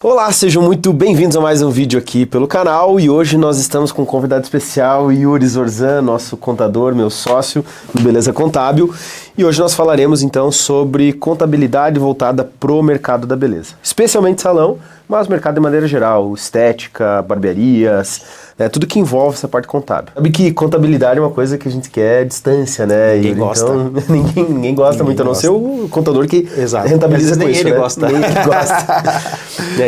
Olá, sejam muito bem-vindos a mais um vídeo aqui pelo canal e hoje nós estamos com um convidado especial, Yuri Zorzan, nosso contador, meu sócio do Beleza Contábil, e hoje nós falaremos então sobre contabilidade voltada para o mercado da beleza, especialmente salão, mas mercado de maneira geral, estética, barbearias, tudo que envolve essa parte contábil. Sabe que contabilidade é uma coisa que a gente quer distância, né? Ninguém gosta. Então, ninguém gosta muito, a não ser o contador que rentabiliza com isso, ele gosta. Nem ele gosta.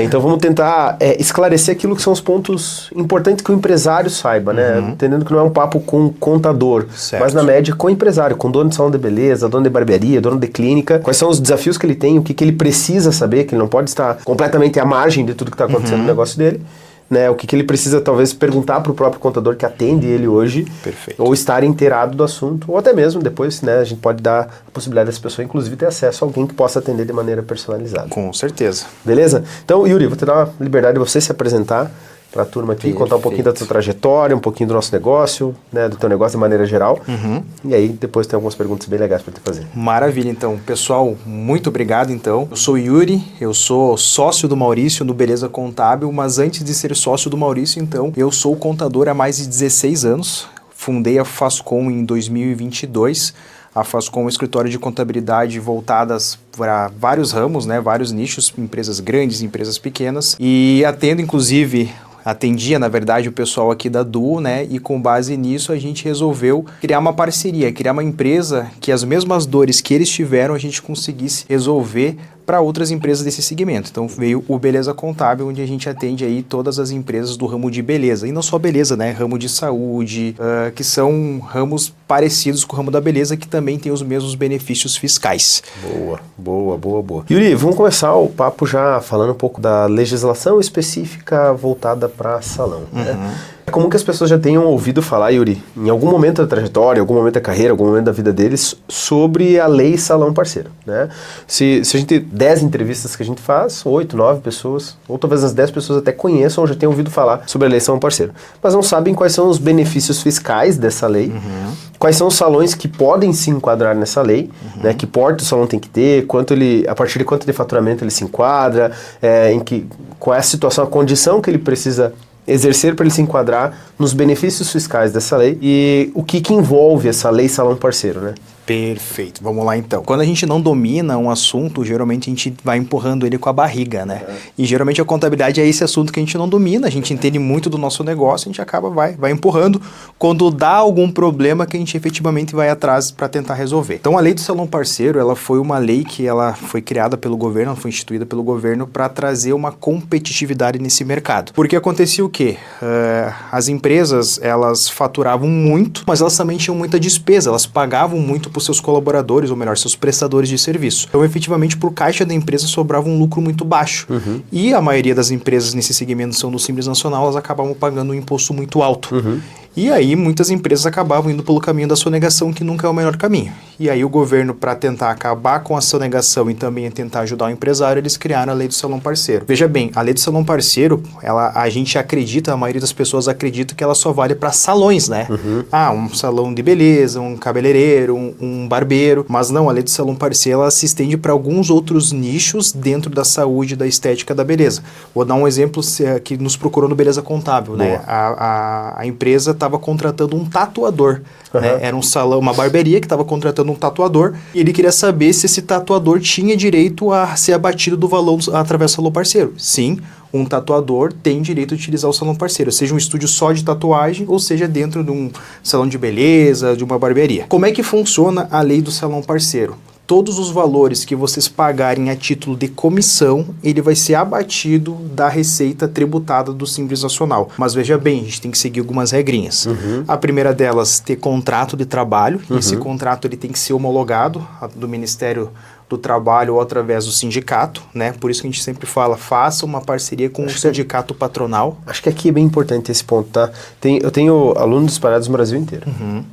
Então vamos tentar esclarecer aquilo que são os pontos importantes que o empresário saiba, né? Entendendo que não é um papo com contador, certo, mas na média com empresário, com dono de salão de beleza, dono de barbearia, dono de clínica, quais são os desafios que ele tem, o que ele precisa saber, que ele não pode estar completamente à margem de tudo que está acontecendo no negócio dele. Né, o que ele precisa talvez perguntar para o próprio contador que atende ele hoje. Perfeito. Ou estar inteirado do assunto, ou até mesmo depois, né, a gente pode dar a possibilidade dessa pessoa inclusive ter acesso a alguém que possa atender de maneira personalizada. Com certeza. Beleza? Então, Yuri, vou te dar uma liberdade de você se apresentar para a turma aqui, contar um pouquinho da tua trajetória, um pouquinho do nosso negócio, né, do teu negócio de maneira geral. E aí depois tem algumas perguntas bem legais para te fazer. Maravilha, então. Pessoal, muito obrigado, então. Eu sou Yuri, eu sou sócio do Maurício no Beleza Contábil, mas antes de ser sócio do Maurício, então, eu sou contador há mais de 16 anos. Fundei a Fascom em 2022. A Fascom é um escritório de contabilidade voltadas para vários ramos, né, vários nichos, empresas grandes, empresas pequenas. E atendia, na verdade, o pessoal aqui da Duo, né? E com base nisso a gente resolveu criar uma parceria, criar uma empresa que as mesmas dores que eles tiveram a gente conseguisse resolver para outras empresas desse segmento. Então veio o Beleza Contábil, onde a gente atende aí todas as empresas do ramo de beleza. E não só beleza, né? Ramo de saúde, que são ramos parecidos com o ramo da beleza, que também tem os mesmos benefícios fiscais. Boa. Yuri, vamos começar o papo já falando um pouco da legislação específica voltada para salão, né? É comum que as pessoas já tenham ouvido falar, Yuri, em algum momento da trajetória, algum momento da carreira, algum momento da vida deles, sobre a lei salão parceiro, né? Se a gente, 10 entrevistas que a gente faz, 8, 9 pessoas, ou talvez as 10 pessoas até conheçam ou já tenham ouvido falar sobre a lei salão parceiro, mas não sabem quais são os benefícios fiscais dessa lei, quais são os salões que podem se enquadrar nessa lei, né? Que porte o salão tem que ter, a partir de quanto de faturamento ele se enquadra, qual é a situação, a condição que ele precisa exercer para ele se enquadrar nos benefícios fiscais dessa lei e o que envolve essa lei salão parceiro, né? Perfeito, vamos lá então. Quando a gente não domina um assunto, geralmente a gente vai empurrando ele com a barriga, né? E geralmente a contabilidade é esse assunto que a gente não domina, a gente entende muito do nosso negócio, a gente acaba, vai empurrando quando dá algum problema que a gente efetivamente vai atrás para tentar resolver. Então a lei do salão parceiro, ela foi uma lei que ela foi criada pelo governo, ela foi instituída pelo governo para trazer uma competitividade nesse mercado. Porque acontecia o quê? As empresas, elas faturavam muito, mas elas também tinham muita despesa, elas pagavam muito para os seus colaboradores, ou melhor, seus prestadores de serviço. Então, efetivamente, por caixa da empresa sobrava um lucro muito baixo. E a maioria das empresas nesse segmento são do Simples Nacional, elas acabavam pagando um imposto muito alto. E aí, muitas empresas acabavam indo pelo caminho da sonegação, que nunca é o melhor caminho. E aí, o governo, para tentar acabar com a sonegação e também tentar ajudar o empresário, eles criaram a lei do salão parceiro. Veja bem, a lei do salão parceiro, a gente acredita, a maioria das pessoas acredita que ela só vale para salões, né? Um salão de beleza, um cabeleireiro, um barbeiro. Mas não, a lei do salão parceiro, ela se estende para alguns outros nichos dentro da saúde, da estética, da beleza. Vou dar um exemplo que nos procurou no Beleza Contábil, né? A empresa estava contratando um tatuador, né? Era um salão, uma barbearia que estava contratando um tatuador e ele queria saber se esse tatuador tinha direito a ser abatido do valor através do salão parceiro. Sim, um tatuador tem direito de utilizar o salão parceiro, seja um estúdio só de tatuagem ou seja dentro de um salão de beleza, de uma barbearia. Como é que funciona a lei do salão parceiro? Todos os valores que vocês pagarem a título de comissão, ele vai ser abatido da receita tributada do Simples Nacional. Mas veja bem, a gente tem que seguir algumas regrinhas. A primeira delas, ter contrato de trabalho. Esse contrato ele tem que ser homologado do Ministério do Trabalho ou através do sindicato, né? Por isso que a gente sempre fala, faça uma parceria com o sindicato patronal. Acho que aqui é bem importante esse ponto, tá? Eu tenho alunos espalhados no Brasil inteiro.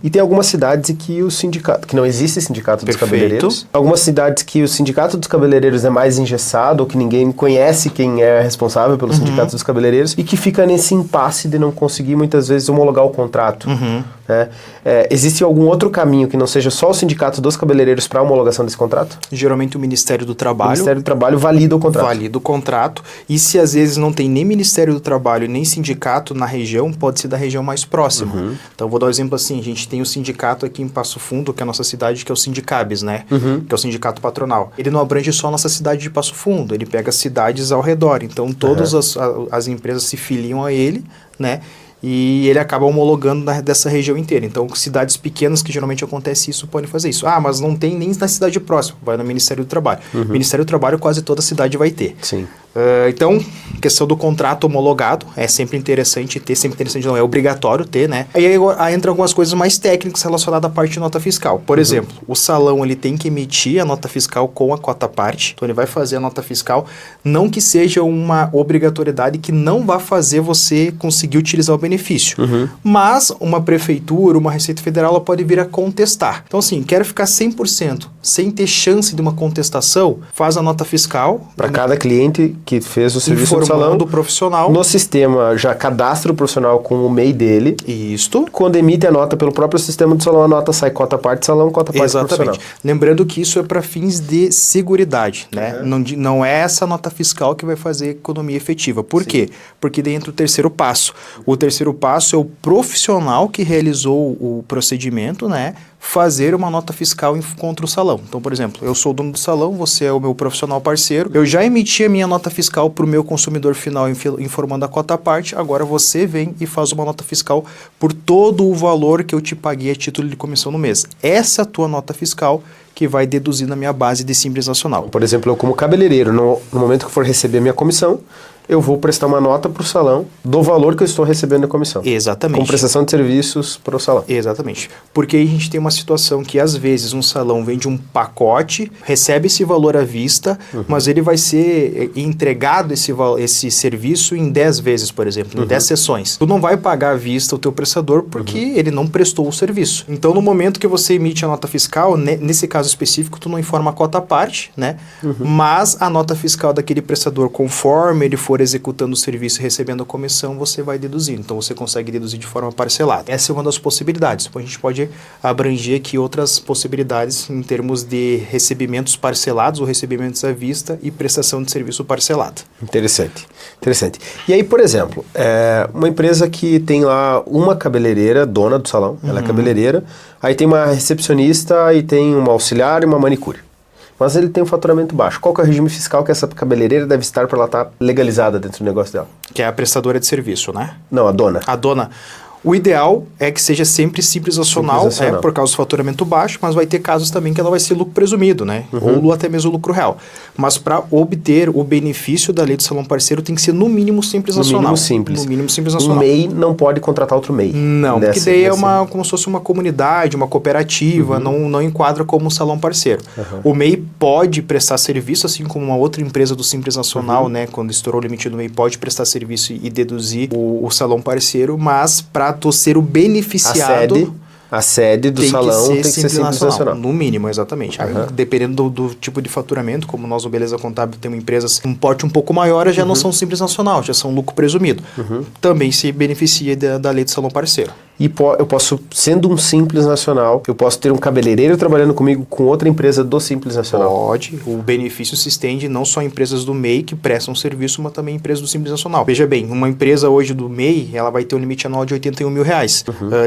E tem algumas cidades que o sindicato, que não existe sindicato dos cabeleireiros. Algumas cidades que o sindicato dos cabeleireiros é mais engessado, ou que ninguém conhece quem é responsável pelo sindicato dos cabeleireiros, e que fica nesse impasse de não conseguir muitas vezes homologar o contrato. Né? Existe algum outro caminho que não seja só o sindicato dos cabeleireiros para homologação desse contrato? geralmente o Ministério do Trabalho. O Ministério do Trabalho valida o contrato. Valida o contrato. E se às vezes não tem nem Ministério do Trabalho nem sindicato na região, pode ser da região mais próxima. Então, vou dar um exemplo assim, a gente tem o sindicato aqui em Passo Fundo, que é a nossa cidade, que é o Sindicabes, né? Que é o sindicato patronal. Ele não abrange só a nossa cidade de Passo Fundo, ele pega cidades ao redor. Então, todas as empresas se filiam a ele, né? E ele acaba homologando dessa região inteira. Então, cidades pequenas, que geralmente acontece isso, podem fazer isso. Ah, mas não tem nem na cidade próxima. Vai no Ministério do Trabalho. Ministério do Trabalho, quase toda cidade vai ter. Sim. Então, questão do contrato homologado, é sempre interessante ter, não é obrigatório ter, né? Aí entra algumas coisas mais técnicas relacionadas à parte de nota fiscal. Por exemplo, o salão ele tem que emitir a nota fiscal com a cota parte, então ele vai fazer a nota fiscal, não que seja uma obrigatoriedade que não vá fazer você conseguir utilizar o benefício, mas uma prefeitura, uma Receita Federal, ela pode vir a contestar. Então assim, quero ficar 100% sem ter chance de uma contestação, faz a nota fiscal. Para cada cliente que fez o serviço do salão, do profissional. No sistema já cadastra o profissional com o MEI dele. Isto. Quando emite a nota pelo próprio sistema do salão, a nota sai cota parte salão, cota parte profissional. Exatamente. Lembrando que isso é para fins de seguridade, né? Não é essa nota fiscal que vai fazer economia efetiva. Por quê? Porque dentro do terceiro passo. O terceiro passo é o profissional que realizou o procedimento, né? Fazer uma nota fiscal contra o salão. Então, por exemplo, eu sou o dono do salão, você é o meu profissional parceiro, eu já emiti a minha nota fiscal para o meu consumidor final informando a cota à parte, agora você vem e faz uma nota fiscal por todo o valor que eu te paguei a título de comissão no mês. Essa é a tua nota fiscal que vai deduzir na minha base de Simples Nacional. Por exemplo, eu como cabeleireiro, no momento que for receber a minha comissão, eu vou prestar uma nota para o salão do valor que eu estou recebendo a comissão. Exatamente. Com prestação de serviços para o salão. Exatamente. Porque aí a gente tem uma situação que, às vezes, um salão vende um pacote, recebe esse valor à vista, mas ele vai ser entregado esse serviço em 10 vezes, por exemplo, em 10 sessões. Tu não vai pagar à vista o teu prestador porque ele não prestou o serviço. Então, no momento que você emite a nota fiscal, nesse caso específico, tu não informa a cota à parte, né? Mas a nota fiscal daquele prestador, conforme ele for executando o serviço e recebendo a comissão, você vai deduzir. Então, você consegue deduzir de forma parcelada. Essa é uma das possibilidades. Depois a gente pode abranger aqui outras possibilidades em termos de recebimentos parcelados ou recebimentos à vista e prestação de serviço parcelada. Interessante. E aí, por exemplo, uma empresa que tem lá uma cabeleireira, dona do salão, ela é cabeleireira, aí tem uma recepcionista e tem uma auxiliar e uma manicure. Mas ele tem um faturamento baixo. Qual que é o regime fiscal que essa cabeleireira deve estar para ela estar legalizada dentro do negócio dela? Que é a prestadora de serviço, né? Não, a dona. A dona. O ideal é que seja sempre Simples Nacional, por causa do faturamento baixo, mas vai ter casos também que ela vai ser lucro presumido, né? Ou até mesmo lucro real. Mas para obter o benefício da lei do salão parceiro tem que ser no mínimo Simples Nacional. No mínimo Simples Nacional. O MEI não pode contratar outro MEI. Não, porque daí é como se fosse uma comunidade, uma cooperativa, não enquadra como um salão parceiro. O MEI pode prestar serviço, assim como uma outra empresa do Simples Nacional, né? Quando estourou o limite do MEI, pode prestar serviço e deduzir o salão parceiro, mas para tu ser o beneficiado... A sede do salão tem que ser Simples Nacional. No mínimo, exatamente. Aí, dependendo do tipo de faturamento, como nós, o Beleza Contábil, temos empresas com um porte um pouco maior, já não são Simples Nacional, já são lucro presumido. Também se beneficia da lei do salão parceiro. E eu posso, sendo um Simples Nacional, eu posso ter um cabeleireiro trabalhando comigo com outra empresa do Simples Nacional? Pode. O benefício se estende não só a empresas do MEI que prestam serviço, mas também empresas do Simples Nacional. Veja bem, uma empresa hoje do MEI, ela vai ter um limite anual de R$81 mil.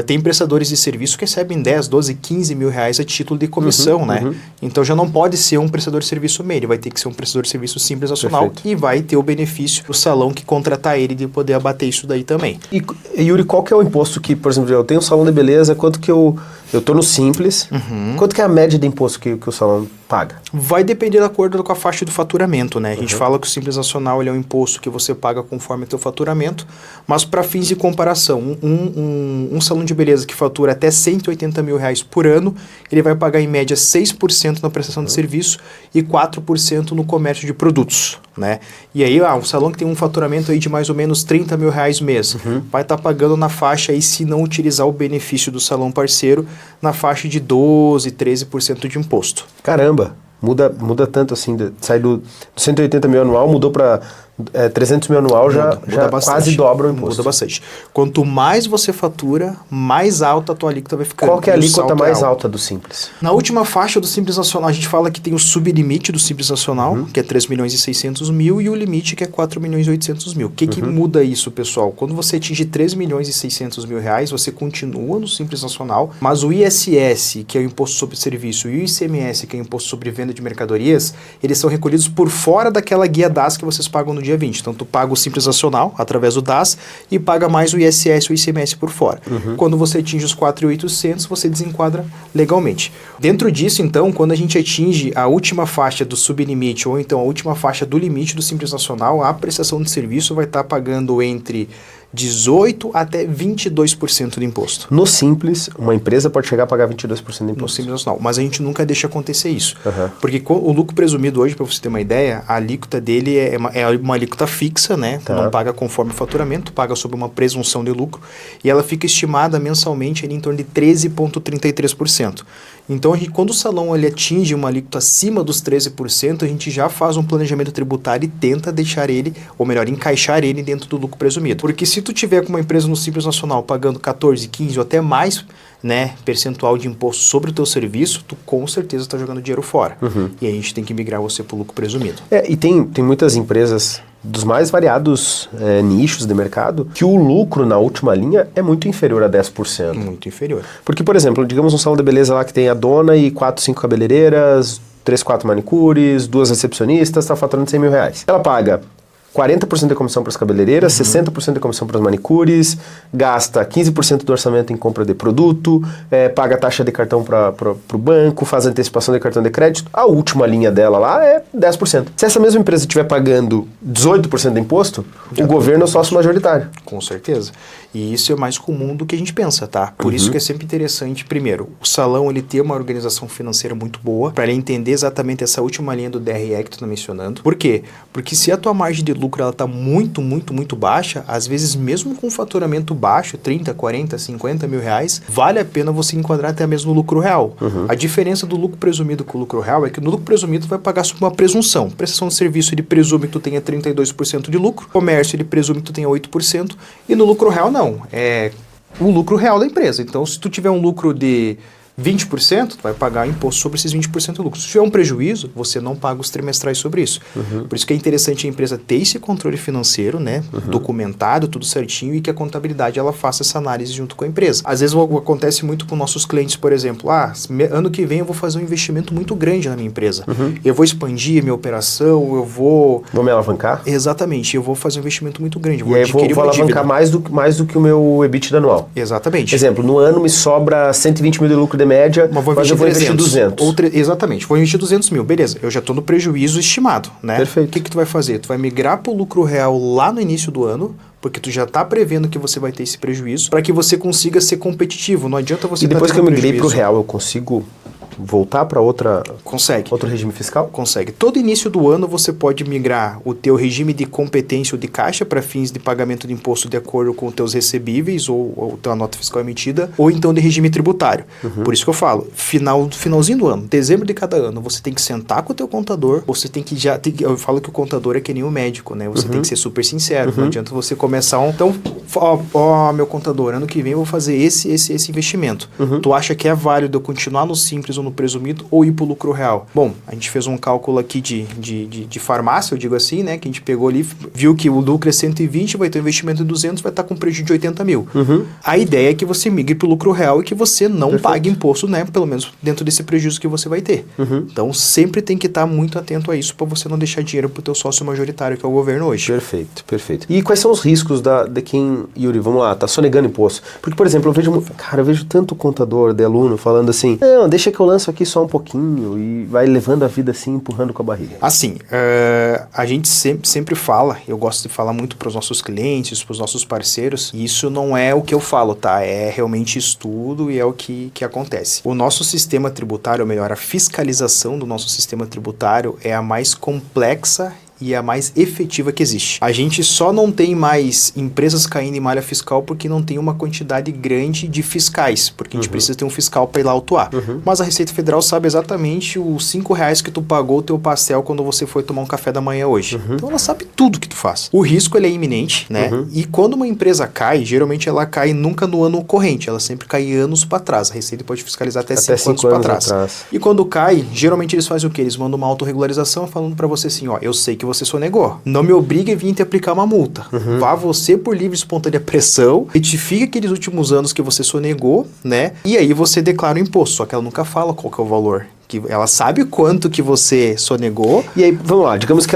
Tem prestadores de serviço que recebem 10, 12, 15 mil reais a título de comissão, né? Então já não pode ser um prestador de serviço MEI, ele vai ter que ser um prestador de serviço Simples Nacional. Perfeito. E vai ter o benefício do salão que contratar ele de poder abater isso daí também. E Yuri, qual que é o imposto que, por exemplo, eu tenho um salão de beleza, quanto que eu tô no Simples, quanto que é a média de imposto que o salão paga? Vai depender de acordo com a faixa do faturamento, né? A gente fala que o Simples Nacional ele é um imposto que você paga conforme o teu faturamento, mas para fins de comparação, um salão de beleza que fatura até R$180 mil por ano, ele vai pagar em média 6% na prestação de serviço e 4% no comércio de produtos, né? E aí, um salão que tem um faturamento aí de mais ou menos R$30 mil mês, vai estar pagando na faixa aí, se não utilizar o benefício do salão parceiro, na faixa de 12%, 13% de imposto. Caramba! Muda tanto assim, sai do 180 mil anual, mudou para 300 mil anual já quase dobra o imposto. Muda bastante. Quanto mais você fatura, mais alta a tua alíquota vai ficando. Qual que é a alíquota mais alta do Simples? Na última faixa do Simples Nacional, a gente fala que tem o sublimite do Simples Nacional, que é 3 milhões e 600 mil, e o limite que é 4 milhões e 800 mil. O que muda isso, pessoal? Quando você atinge 3 milhões e 600 mil reais, você continua no Simples Nacional, mas o ISS, que é o Imposto sobre Serviço, e o ICMS, que é o Imposto sobre Venda de Mercadorias, eles são recolhidos por fora daquela guia DAS que vocês pagam no dia 20. Então, tu paga o Simples Nacional, através do DAS, e paga mais o ISS e o ICMS por fora. Quando você atinge os 4.800, você desenquadra legalmente. Dentro disso, então, quando a gente atinge a última faixa do sublimite, ou então a última faixa do limite do Simples Nacional, a prestação de serviço vai estar pagando entre 18% até 22% de imposto. No Simples, uma empresa pode chegar a pagar 22% de imposto. No Simples Nacional. Mas a gente nunca deixa acontecer isso. Porque o lucro presumido hoje, para você ter uma ideia, a alíquota dele é uma alíquota fixa, né? Não paga conforme o faturamento, paga sob uma presunção de lucro. E ela fica estimada mensalmente ali em torno de 13,33%. Então, quando o salão ele atinge uma alíquota acima dos 13%, a gente já faz um planejamento tributário e tenta deixar ele, ou melhor, encaixar ele dentro do lucro presumido. Porque se tu tiver com uma empresa no Simples Nacional pagando 14, 15 ou até mais, né, percentual de imposto sobre o teu serviço, tu com certeza está jogando dinheiro fora. E a gente tem que migrar você para o lucro presumido. E tem muitas empresas dos mais variados nichos de mercado que o lucro na última linha é muito inferior a 10%. Muito inferior. Porque, por exemplo, digamos um salão de beleza lá que tem a dona e 4, 5 cabeleireiras, 3, 4 manicures, 2 recepcionistas, está faturando 100 mil reais. Ela paga 40% de comissão para as cabeleireiras, 60% de comissão para as manicures, gasta 15% do orçamento em compra de produto, paga taxa de cartão para o banco, faz antecipação de cartão de crédito. A última linha dela lá é 10%. Se essa mesma empresa estiver pagando 18% de imposto, o governo é o sócio majoritário. Com certeza. E isso é mais comum do que a gente pensa, tá? Por isso que é sempre interessante, primeiro, o salão ele ter uma organização financeira muito boa, para ele entender exatamente essa última linha do DRE que tu está mencionando. Por quê? Porque se a tua margem de lucro ela tá muito baixa, às vezes mesmo com faturamento baixo, 30, 40, 50 mil reais, vale a pena você enquadrar até mesmo no lucro real. A diferença do lucro presumido com o lucro real é que no lucro presumido tu vai pagar sob uma presunção. Prestação de serviço ele presume que tu tenha 32% de lucro, comércio ele presume que tu tenha 8%, e no lucro real não, é o lucro real da empresa. Então se tu tiver um lucro de 20%, tu vai pagar imposto sobre esses 20% de lucro. Se tiver um prejuízo, você não paga os trimestrais sobre isso. Por isso que é interessante a empresa ter esse controle financeiro, né, documentado, tudo certinho, e que a contabilidade ela faça essa análise junto com a empresa. Às vezes acontece muito com nossos clientes, por exemplo, ano que vem eu vou fazer um investimento muito grande na minha empresa. Eu vou expandir a minha operação, eu vou... Vou me alavancar? Exatamente, eu vou fazer um investimento muito grande. E aí eu vou alavancar mais do que o meu EBITDA anual. Exatamente. Exemplo, no ano me sobra 120 mil de lucro de média, mas eu vou investir 200. Exatamente, vou investir 200 mil, beleza, eu já estou no prejuízo estimado, né? Perfeito. O que tu vai fazer? Tu vai migrar para o lucro real lá no início do ano, porque tu já está prevendo que você vai ter esse prejuízo, para que você consiga ser competitivo. Não adianta você... E depois que eu migrei para o real, eu consigo voltar para outro regime fiscal? Consegue. Todo início do ano você pode migrar o teu regime de competência ou de caixa para fins de pagamento de imposto de acordo com os teus recebíveis ou tua nota fiscal emitida, ou então de regime tributário. Por isso que eu falo, finalzinho do ano, dezembro de cada ano, você tem que sentar com o teu contador, você tem que eu falo que o contador é que nem o médico, né? Você tem que ser super sincero, não adianta você começar então, meu contador, ano que vem eu vou fazer esse investimento. Tu acha que é válido eu continuar no Simples ou no presumido ou ir para o lucro real? Bom, a gente fez um cálculo aqui de farmácia, eu digo assim, né? Que a gente pegou ali, viu que o lucro é 120, vai ter um investimento de 200, vai estar com prejuízo de 80 mil. A ideia é que você migre para o lucro real e que você não pague imposto, né? Pelo menos dentro desse prejuízo que você vai ter. Então, sempre tem que estar muito atento a isso para você não deixar dinheiro para o teu sócio majoritário, que é o governo hoje. Perfeito, perfeito. E quais são os riscos de quem, Yuri, vamos lá, tá sonegando imposto? Porque, por exemplo, eu vejo tanto contador de aluno falando assim, não, deixa que eu lanço aqui só um pouquinho e vai levando a vida assim, empurrando com a barriga. Assim, a gente sempre fala, eu gosto de falar muito para os nossos clientes, para os nossos parceiros, e isso não é o que eu falo, tá? É realmente estudo e é o que acontece. O nosso sistema tributário, ou melhor, a fiscalização do nosso sistema tributário é a mais complexa e é a mais efetiva que existe. A gente só não tem mais empresas caindo em malha fiscal porque não tem uma quantidade grande de fiscais, porque a gente precisa ter um fiscal para ir lá autuar. Mas a Receita Federal sabe exatamente os R$5 que tu pagou o teu pastel quando você foi tomar um café da manhã hoje. Então ela sabe tudo que tu faz. O risco ele é iminente, né? E quando uma empresa cai, geralmente ela cai nunca no ano corrente, ela sempre cai anos para trás. A Receita pode fiscalizar até 5 anos para trás. E quando cai, geralmente eles fazem o quê? Eles mandam uma autorregularização falando para você assim, ó, eu sei que você sonegou. Não me obrigue a vir te aplicar uma multa. Vá você por livre e espontânea pressão, retifique aqueles últimos anos que você sonegou, né? E aí você declara o imposto, só que ela nunca fala qual que é o valor. Que ela sabe quanto que você sonegou. E aí, vamos lá, digamos que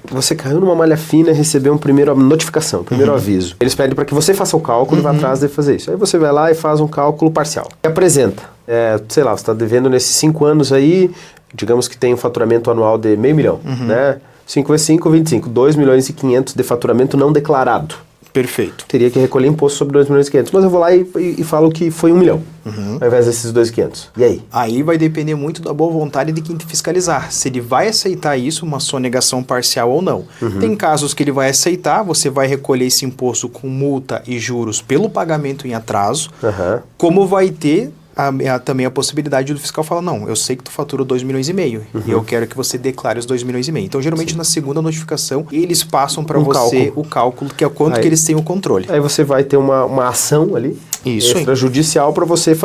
você caiu numa malha fina e recebeu uma primeira notificação, primeiro aviso. Eles pedem para que você faça o cálculo e vá atrás de fazer isso. Aí você vai lá e faz um cálculo parcial. E apresenta. Sei lá, você está devendo nesses 5 anos aí, digamos que tem um faturamento anual de $500 mil, né? 5 vezes 5, 25. 2.500.000 de faturamento não declarado. Perfeito. Teria que recolher imposto sobre 2.500.000. Mas eu vou lá e falo que foi 1 milhão. Ao invés desses 2.500. E aí? Aí vai depender muito da boa vontade de quem te fiscalizar. Se ele vai aceitar isso, uma sonegação parcial ou não. Tem casos que ele vai aceitar, você vai recolher esse imposto com multa e juros pelo pagamento em atraso. Como vai ter também a possibilidade do fiscal falar, não, eu sei que tu faturou 2,5 milhões e eu quero que você declare os 2,5 milhões. Então, geralmente, na segunda notificação, eles passam para você o cálculo, que é quanto que eles têm o controle. Aí você vai ter uma ação ali, isso extrajudicial, para você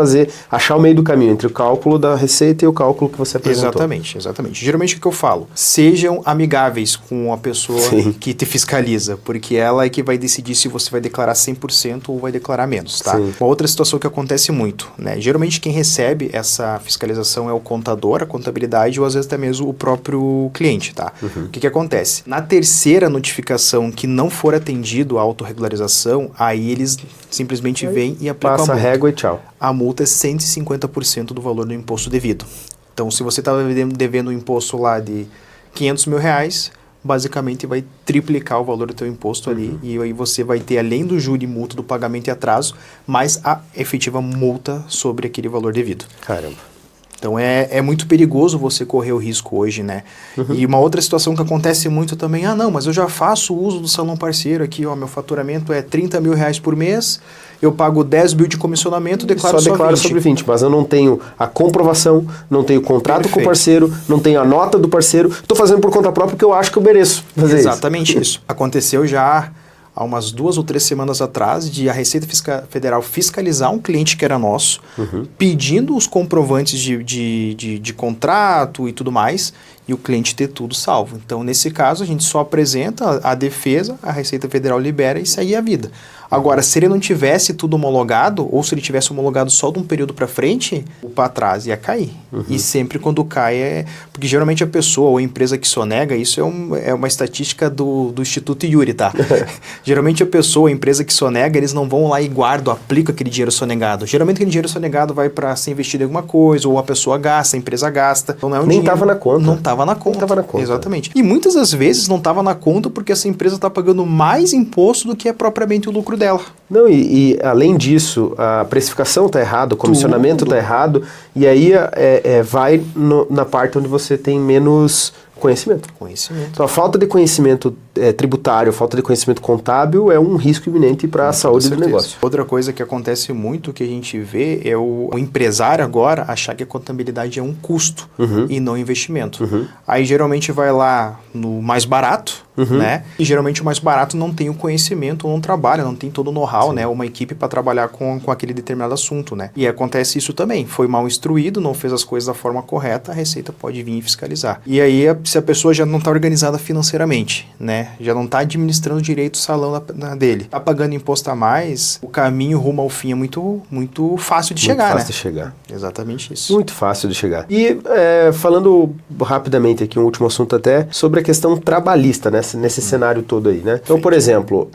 achar o meio do caminho entre o cálculo da receita e o cálculo que você apresentou. Exatamente. Geralmente, o que eu falo? Sejam amigáveis com a pessoa que te fiscaliza, porque ela é que vai decidir se você vai declarar 100% ou vai declarar menos, tá? Uma outra situação que acontece muito, né? Geralmente, quem recebe essa fiscalização é o contador, a contabilidade ou às vezes até mesmo o próprio cliente, tá? O que acontece? Na terceira notificação que não for atendido a autorregularização, aí eles simplesmente vêm e aplicam passa a multa. A régua e tchau. A multa é 150% do valor do imposto devido. Então, se você estava devendo um imposto lá de R$500 mil, basicamente vai triplicar o valor do teu imposto ali, e aí você vai ter, além do juro e multa do pagamento e atraso, mais a efetiva multa sobre aquele valor devido. Caramba. Então é muito perigoso você correr o risco hoje, né? E uma outra situação que acontece muito também, não, mas eu já faço uso do salão parceiro aqui, ó, meu faturamento é R$30 mil por mês, eu pago 10 mil de comissionamento, declaro só 20. Sobre 20, mas eu não tenho a comprovação, não tenho o contrato com o parceiro, não tenho a nota do parceiro, estou fazendo por conta própria porque eu acho que eu mereço fazer Exatamente isso. Aconteceu já há umas 2 ou 3 semanas atrás, de a Receita Federal fiscalizar um cliente que era nosso, pedindo os comprovantes de contrato e tudo mais, e o cliente ter tudo salvo. Então, nesse caso, a gente só apresenta a defesa, a Receita Federal libera e segue a vida. Agora, se ele não tivesse tudo homologado, ou se ele tivesse homologado só de um período para frente, o para trás ia cair. E sempre quando cai porque geralmente a pessoa ou a empresa que sonega, isso é uma estatística do Instituto Iuri, tá? Geralmente a pessoa, a empresa que sonega, eles não vão lá e guardam, aplicam aquele dinheiro sonegado. Geralmente aquele dinheiro sonegado vai para ser investido em alguma coisa, ou a pessoa gasta, a empresa gasta. Então não é um Nem estava na conta. Não estava na conta. Não estava na conta. Exatamente. E muitas das vezes não estava na conta porque essa empresa está pagando mais imposto do que é propriamente o lucro dela. Não, e além disso, a precificação está errada, o comissionamento está errado, e aí vai na parte onde você tem menos conhecimento. Então, a falta de conhecimento tributário, a falta de conhecimento contábil é um risco iminente para a saúde do negócio. Outra coisa que acontece muito, que a gente vê, é o empresário agora achar que a contabilidade é um custo e não investimento. Aí, geralmente, vai lá no mais barato, né? E, geralmente, o mais barato não tem o conhecimento, ou não trabalha, não tem todo o know-how, né? Uma equipe para trabalhar com aquele determinado assunto, né? E acontece isso também. Foi mal instruído, não fez as coisas da forma correta, a Receita pode vir e fiscalizar. E aí, se a pessoa já não está organizada financeiramente, né? Já não está administrando direito o salão dele, está pagando imposto a mais, o caminho rumo ao fim é muito fácil de chegar, né? Muito fácil de chegar. Exatamente isso. Muito fácil de chegar. E falando rapidamente aqui, um último assunto até, sobre a questão trabalhista, né? Nesse cenário todo aí, né? Então, por exemplo,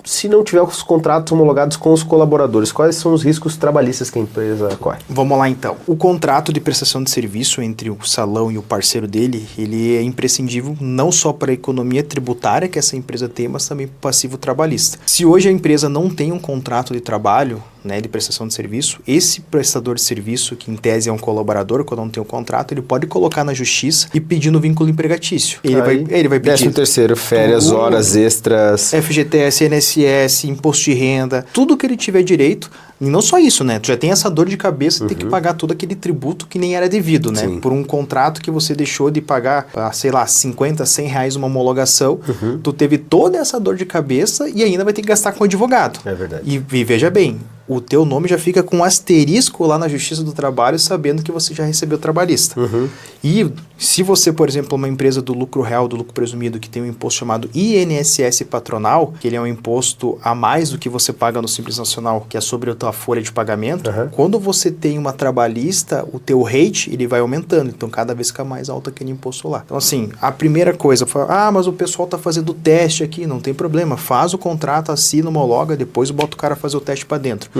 se não tiver os contratos homologados com os colaboradores, quais são os riscos trabalhistas que a empresa corre? Vamos lá, então. O contrato de prestação de serviço entre o salão e o parceiro dele, ele é imprescindível não só para a economia tributária que essa empresa tem, mas também para o passivo trabalhista. Se hoje a empresa não tem um contrato de trabalho, né, de prestação de serviço, esse prestador de serviço, que em tese é um colaborador, quando não tem um contrato, ele pode colocar na justiça e pedir no vínculo empregatício. Ele vai pedir 13º, férias, horas extras, FGTS, INSS, imposto de renda, tudo que ele tiver direito. E não só isso, né? Tu já tem essa dor de cabeça de ter que pagar todo aquele tributo que nem era devido, né? Sim. Por um contrato que você deixou de pagar, sei lá, 50, 100 reais uma homologação, tu teve toda essa dor de cabeça e ainda vai ter que gastar com advogado. É verdade. E veja bem, o teu nome já fica com um asterisco lá na Justiça do Trabalho, sabendo que você já recebeu trabalhista. E se você, por exemplo, uma empresa do lucro real, do lucro presumido, que tem um imposto chamado INSS patronal, que ele é um imposto a mais do que você paga no Simples Nacional, que é sobre a tua folha de pagamento, quando você tem uma trabalhista, o teu rate, ele vai aumentando. Então, cada vez fica mais alto aquele imposto lá. Então, assim, a primeira coisa, mas o pessoal tá fazendo teste aqui, não tem problema. Faz o contrato, assina, homologa, depois bota o cara fazer o teste para dentro.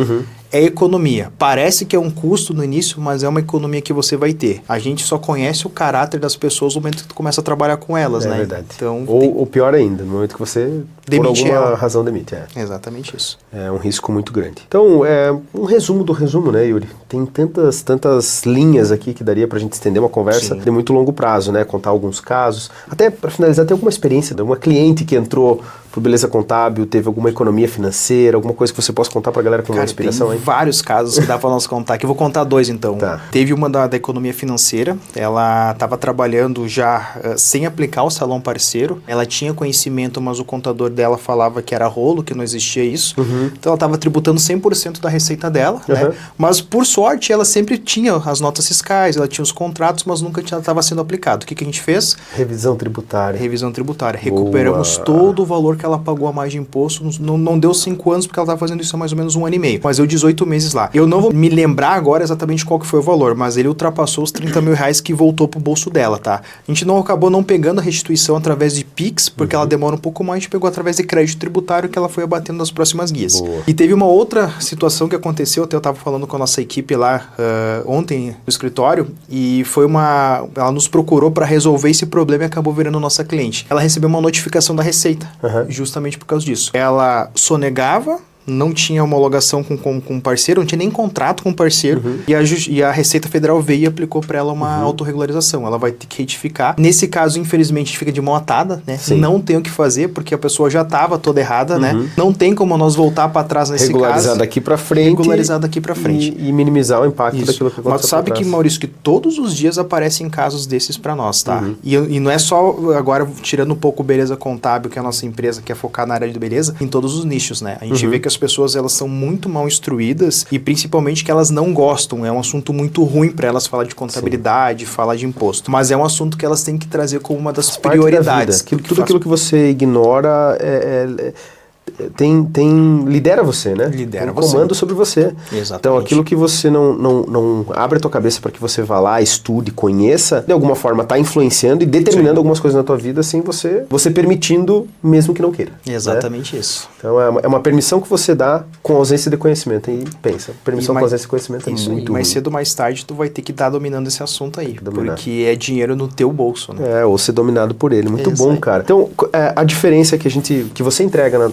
É economia. Parece que é um custo no início, mas é uma economia que você vai ter. A gente só conhece o caráter das pessoas no momento que tu começa a trabalhar com elas, né? É verdade. Então, ou pior ainda, no momento que você, demite por alguma ela. razão, demite. Exatamente isso. É um risco muito grande. Então, um resumo do resumo, né, Yuri? Tem tantas linhas aqui que daria pra gente estender uma conversa de muito longo prazo, né? Contar alguns casos. Até pra finalizar, tem alguma experiência de uma cliente que entrou pro Beleza Contábil, teve alguma economia financeira, alguma coisa que você possa contar pra galera como uma inspiração, tem hein? vários casos que dá pra nós contar, que eu vou contar 2 então. Tá. Teve uma da economia financeira, ela estava trabalhando já sem aplicar o salão parceiro, ela tinha conhecimento, mas o contador dela falava que era rolo, que não existia isso, então ela estava tributando 100% da receita dela, né? Mas por sorte ela sempre tinha as notas fiscais, ela tinha os contratos, mas nunca estava sendo aplicado. O que a gente fez? Revisão tributária. Revisão tributária. Recuperamos todo o valor que ela pagou a mais de imposto. Não deu 5 anos, porque ela estava fazendo isso há mais ou menos 1 ano e meio. Mas deu 18 meses lá. Eu não vou me lembrar agora exatamente qual que foi o valor, mas ele ultrapassou os 30 mil reais que voltou pro bolso dela, tá? A gente acabou não pegando a restituição através de PIX, porque ela demora um pouco mais, a gente pegou através de crédito tributário, que ela foi abatendo nas próximas guias. Boa. E teve uma outra situação que aconteceu, até eu estava falando com a nossa equipe lá ontem no escritório, e foi ela nos procurou para resolver esse problema e acabou virando nossa cliente. Ela recebeu uma notificação da Receita, justamente por causa disso. Ela sonegava, não tinha homologação com parceiro, não tinha nem contrato com parceiro, e a Receita Federal veio e aplicou para ela uma autorregularização. Ela vai ter que retificar. Nesse caso, infelizmente, a gente fica de mão atada, né? Sim. Não tem o que fazer, porque a pessoa já estava toda errada, né? Não tem como nós voltar para trás nesse regularizar caso. daqui para frente. Regularizar daqui para frente. E minimizar o impacto daquilo que aconteceu. Mas sabe que, Maurício, que todos os dias aparecem casos desses para nós, tá? E não é só, agora, tirando um pouco o Beleza Contábil, que é a nossa empresa, que é focar na área de beleza, em todos os nichos, né? A gente vê que as pessoas, elas são muito mal instruídas e principalmente que elas não gostam. É um assunto muito ruim para elas falar de contabilidade, falar de imposto. Mas é um assunto que elas têm que trazer como uma das prioridades. Tudo aquilo que você ignora lidera você, né? Lidera você. Comando sobre você. Exatamente. Então, aquilo que você não abre a tua cabeça para que você vá lá, estude, conheça, de alguma forma está influenciando e determinando algumas coisas na tua vida sem você permitindo, mesmo que não queira. Exatamente, né? isso. Então, é uma permissão que você dá com ausência de conhecimento. E pensa, permissão com ausência de conhecimento é muito mais ruim. cedo ou mais tarde, tu vai ter que estar dominando esse assunto aí. Porque é dinheiro no teu bolso, né? Ou ser dominado por ele. Muito bom, cara. Então, a diferença que você entrega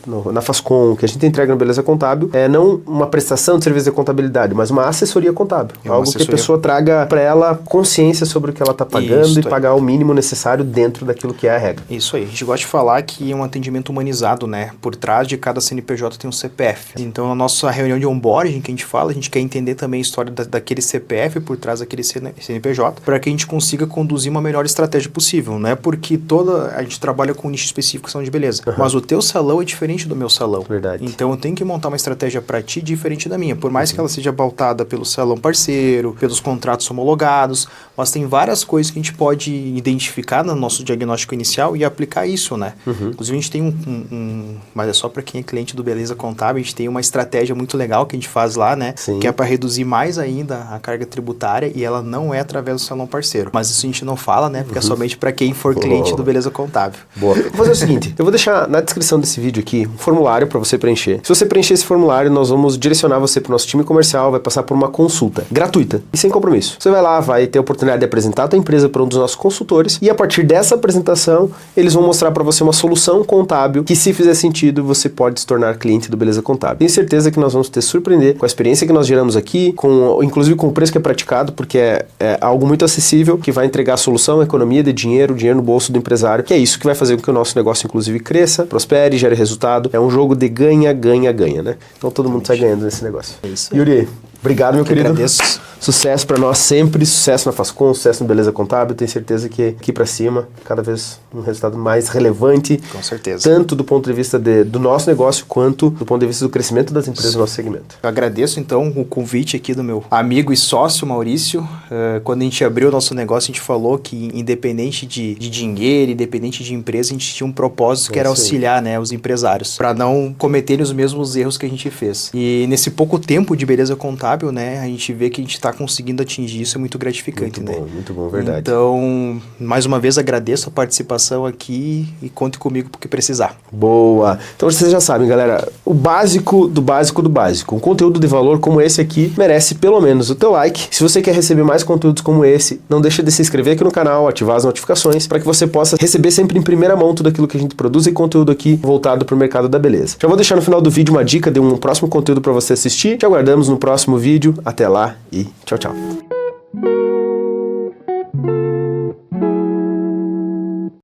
na Fascom, que a gente entrega no Beleza Contábil, é não uma prestação de serviço de contabilidade, mas uma assessoria contábil. Algo que a pessoa traga para ela consciência sobre o que ela está pagando e pagar o mínimo necessário dentro daquilo que é a regra. Isso aí. A gente gosta de falar que é um atendimento humanizado, né? Por trás de cada CNPJ tem um CPF. Então, na nossa reunião de onboarding que a gente fala, a gente quer entender também a história daquele CPF por trás daquele CNPJ, para que a gente consiga conduzir uma melhor estratégia possível, né? Porque a gente trabalha com um nicho específico que são de beleza, mas o teu salão é diferente do meu salão. Verdade. Então, eu tenho que montar uma estratégia para ti diferente da minha, por mais que ela seja pautada pelo salão parceiro, pelos contratos homologados, mas tem várias coisas que a gente pode identificar no nosso diagnóstico inicial e aplicar isso, né? Inclusive, a gente tem mas é só para quem é cliente do Beleza Contábil, a gente tem uma estratégia muito legal que a gente faz lá, né? Sim. Que é para reduzir mais ainda a carga tributária e ela não é através do salão parceiro. Mas isso a gente não fala, né? Porque é somente para quem for cliente do Beleza Contábil. Boa. Vou fazer o seguinte, eu vou deixar na descrição desse vídeo aqui aqui um formulário para você preencher. Se você preencher esse formulário, nós vamos direcionar você para o nosso time comercial, vai passar por uma consulta gratuita e sem compromisso. Você vai lá, vai ter a oportunidade de apresentar a tua empresa para um dos nossos consultores e a partir dessa apresentação, eles vão mostrar para você uma solução contábil que, se fizer sentido, você pode se tornar cliente do Beleza Contábil. Tenho certeza que nós vamos te surpreender com a experiência que nós geramos aqui, inclusive com o preço que é praticado, porque é algo muito acessível, que vai entregar a solução, economia de dinheiro no bolso do empresário, que é isso que vai fazer com que o nosso negócio, inclusive, cresça, prospere, gere resultado. É um jogo de ganha, ganha, ganha, né? Então todo mundo sai ganhando nesse negócio. É isso aí. Yuri, obrigado, meu querido. Agradeço. Sucesso pra nós sempre, sucesso na Fascon, sucesso no Beleza Contábil. Tenho certeza que aqui pra cima, cada vez um resultado mais relevante. Com certeza. Tanto do ponto de vista do nosso negócio, quanto do ponto de vista do crescimento das empresas do nosso segmento. Eu agradeço, então, o convite aqui do meu amigo e sócio, Maurício. Quando a gente abriu o nosso negócio, a gente falou que, independente de dinheiro, independente de empresa, a gente tinha um propósito que era auxiliar, né, os empresários, para não cometerem os mesmos erros que a gente fez. E nesse pouco tempo de Beleza Contábil, né, a gente vê que a gente está conseguindo atingir isso, é muito gratificante, Muito bom, verdade. Então, mais uma vez agradeço a participação aqui e conte comigo porque precisar. Boa! Então vocês já sabem, galera, o básico do básico do básico. Um conteúdo de valor como esse aqui merece pelo menos o teu like. Se você quer receber mais conteúdos como esse, não deixa de se inscrever aqui no canal, ativar as notificações, para que você possa receber sempre em primeira mão tudo aquilo que a gente produz e conteúdo aqui voltado para o mercado da beleza. Já vou deixar no final do vídeo uma dica de um próximo conteúdo para você assistir. Te aguardamos no próximo vídeo. Até lá e tchau, tchau.